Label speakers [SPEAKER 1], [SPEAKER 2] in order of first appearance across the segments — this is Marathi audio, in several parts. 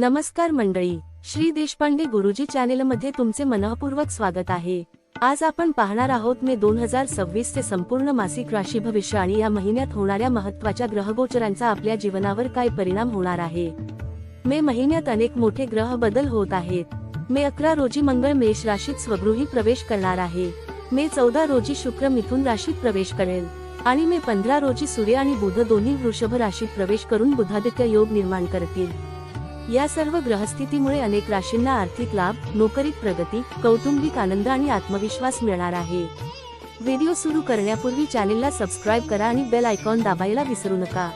[SPEAKER 1] नमस्कार मंडळी, श्री देशपांडे गुरुजी चॅनेलमध्ये तुमचे मनःपूर्वक स्वागत आहे। आज आपण पाहणार आहोत मे 2026 चे संपूर्ण मासिक राशी भविष्य आणि या महिन्यात होणाऱ्या महत्त्वाच्या ग्रहगोचरांचा आपल्या जीवनावर काय परिणाम होणार आहे। मे महिन्यात अनेक मोठे ग्रह बदल होत आहेत। मे 11 रोजी मंगळ मेष राशीत स्वगृही प्रवेश करणार आहे। मे 14 रोजी शुक्र मिथुन राशीत प्रवेश करेल आणि मे 15 रोजी सूर्य आणि बुध दोन्ही वृषभ राशीत प्रवेश करून बुधादित्य योग निर्माण करतील। या सर्व ग्रहस्थितीमुळे अनेक राशींना आर्थिक लाभ, नोकरीत प्रगती, कौटुंबिक आनंद आणि आत्मविश्वास मिळणार आहे। व्हिडिओ सुरू करण्यापूर्वी चॅनेलला सबस्क्राइब करा आणि बेल आयकॉन दाबायला विसरू नका।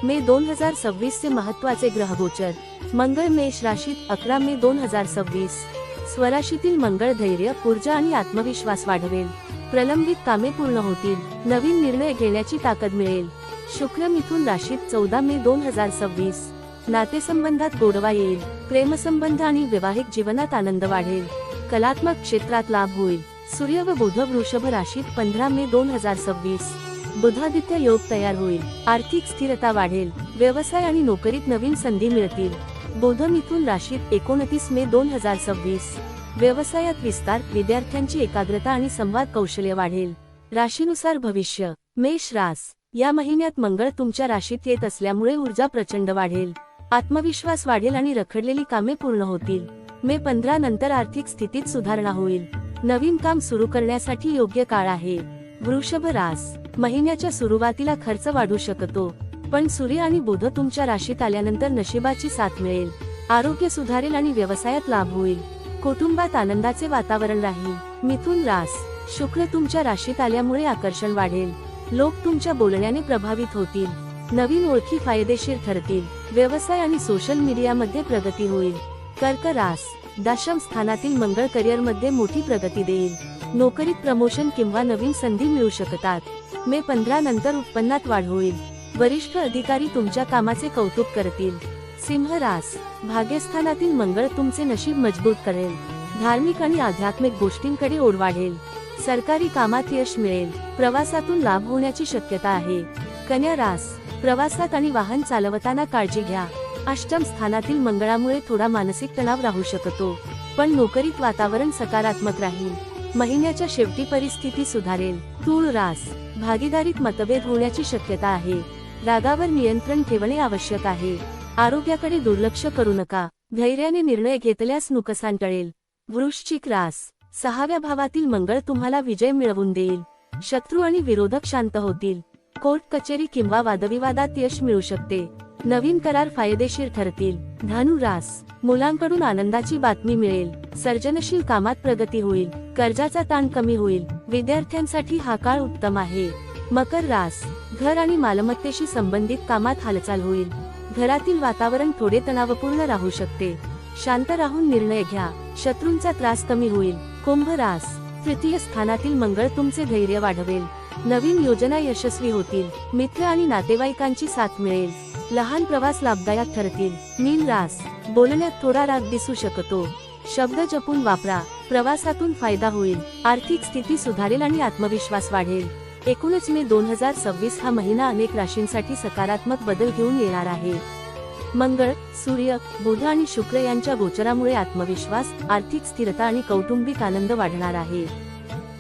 [SPEAKER 1] मे 2026 चे महत्त्वाचे ग्रहगोचर। मंगळ मेष राशीत 11 मे 2026। स्वराशीतील मंगळ धैर्य, ऊर्जा आणि आत्मविश्वास वाढवेल। प्रलंबित कामे पूर्ण होतील, नवीन निर्णय घेण्याची ताकद मिळेल। शुक्र मिथुन राशीत 14 मे 2026। नातेसंबंधात गोडवा येईल, प्रेमसंबंध आणि वैवाहिक जीवनात आनंद वाढेल। कलात्मक क्षेत्रात लाभ होईल। सूर्य व बुध वृषभ राशीत 15 मे 2026। बुधादित्य योग तयार होईल, आर्थिक स्थिरता वाढेल, व्यवसाय आणि नोकरीत नवीन संधी मिळतील। बुध मिथुन राशीत 29 मे 2026। व्यवसायात विस्तार, विद्यार्थ्यांची एकाग्रता आणि संवाद कौशल्य वाढेल। राशीनुसार भविष्य। मेष रास, या महिन्यात मंगळ तुमच्या राशीत येत असल्यामुळे ऊर्जा प्रचंड वाढेल, आत्मविश्वास वाढेल आणि रखडलेली कामे पूर्ण होतील। मे 15 नंतर आर्थिक स्थितीत सुधारणा होईल, नवीन काम सुरू करण्यासाठी योग्य काळ आहे। वृषभ रास, महिन्याच्या सुरुवातीला खर्च वाढू शकतो, पण सूर्य आणि बुध तुमच्या राशीत आल्यानंतर नशिबाची साथ मिळेल। आरोग्य सुधारेल आणि व्यवसायात लाभ होईल, कुटुंबात आनंदाचे वातावरण राहील। मिथुन रास, शुक्र तुमच्या राशीत आल्यामुळे आकर्षण वाढेल, लोक तुमच्या बोलण्याने प्रभावित होतील, नवीन ओळखी फायदेशीर ठरतील, व्यवसाय आणि सोशल मीडियामध्ये प्रगती होईल। कर्क रास, दशम स्थानातील मंगळ करिअरमध्ये मोठी प्रगती देईल, नोकरीत प्रमोशन किंवा नवीन संधी मिळू शकतात। मे 15 नंतर उत्पन्नात वाढ होईल, वरिष्ठ अधिकारी तुमच्या कामाचे कौतुक करतील। सिंह रास, भाग्यस्थानातील मंगळ तुमचे नशीब मजबूत करेल, धार्मिक आणि आध्यात्मिक गोष्टींकडे ओढ वाढेल, सरकारी कामात यश मिळेल, प्रवासातून लाभ होण्याची शक्यता आहे। कन्या रास, प्रवासात आणि वाहन चालवताना काळजी घ्या, अष्टम स्थानातील मंगळामुळे थोडा मानसिक तणाव राहू शकतो, पण नोकरीत वातावरण सकारात्मक राहील, महिन्याच्या शेवटी परिस्थिती सुधारेल। तूळ रास, भागीदारीत मतभेद होण्याची शक्यता आहे, रागावर नियंत्रण ठेवणे आवश्यक आहे, आरोग्याकडे दुर्लक्ष करू नका, धैर्याने निर्णय घेतल्यास नुकसान टळेल। वृश्चिक रास, 6व्या भावातील मंगळ तुम्हाला विजय मिळवून देईल, शत्रू आणि विरोधक शांत होतील, कोर्ट कचेरी किंवा वादविवादात यश मिळू शकते, नवीन करार फायदेशीर ठरतील। धनु रास, मुलांकडून आनंदाची बातमी मिळेल, सर्जनशील कामात प्रगती होईल, कर्जाचा ताण कमी होईल, विद्यार्थ्यांसाठी हा काळ उत्तम आहे। मकर रास, घर आणि मालमत्तेशी संबंधित कामात हालचाल होईल, घरातील वातावरण थोडे तणावपूर्ण राहू शकते, शांत राहून निर्णय घ्या, शत्रूंचा त्रास कमी होईल। कुंभ रास, तृतीय स्थानातील मंगळ तुमचे धैर्य वाढवेल, नवीन योजना यशस्वी होतील, मित्र आणि नातेवाईकांची साथ मिळेल, लहान प्रवास लाभदायक ठरतील। मीन रास, बोलण्यात थोडा राग दिसू शकतो, शब्द जपून वापरा, प्रवासातून फायदा होईल, आर्थिक स्थिती सुधारेल आणि आत्मविश्वास वाढेल। एकूणच मे 2026 हा महिना अनेक राशींसाठी सकारात्मक बदल घेऊन येणार आहे। मंगळ, सूर्य, बुध आणि शुक्र यांच्या गोचरामुळे आत्मविश्वास, आर्थिक स्थिरता आणि कौटुंबिक आनंद वाढणार आहे।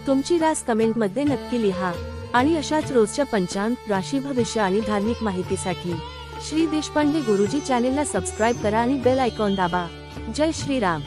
[SPEAKER 1] तुमची रास कमेंटमध्ये नक्की लिहा आणि अशाच रोजच्या पंचांग, राशी भविष्य आणि धार्मिक माहितीसाठी श्री देशपांडे गुरुजी चॅनेलला सबस्क्राइब करा आणि बेल आयकॉन दाबा। जय श्रीराम।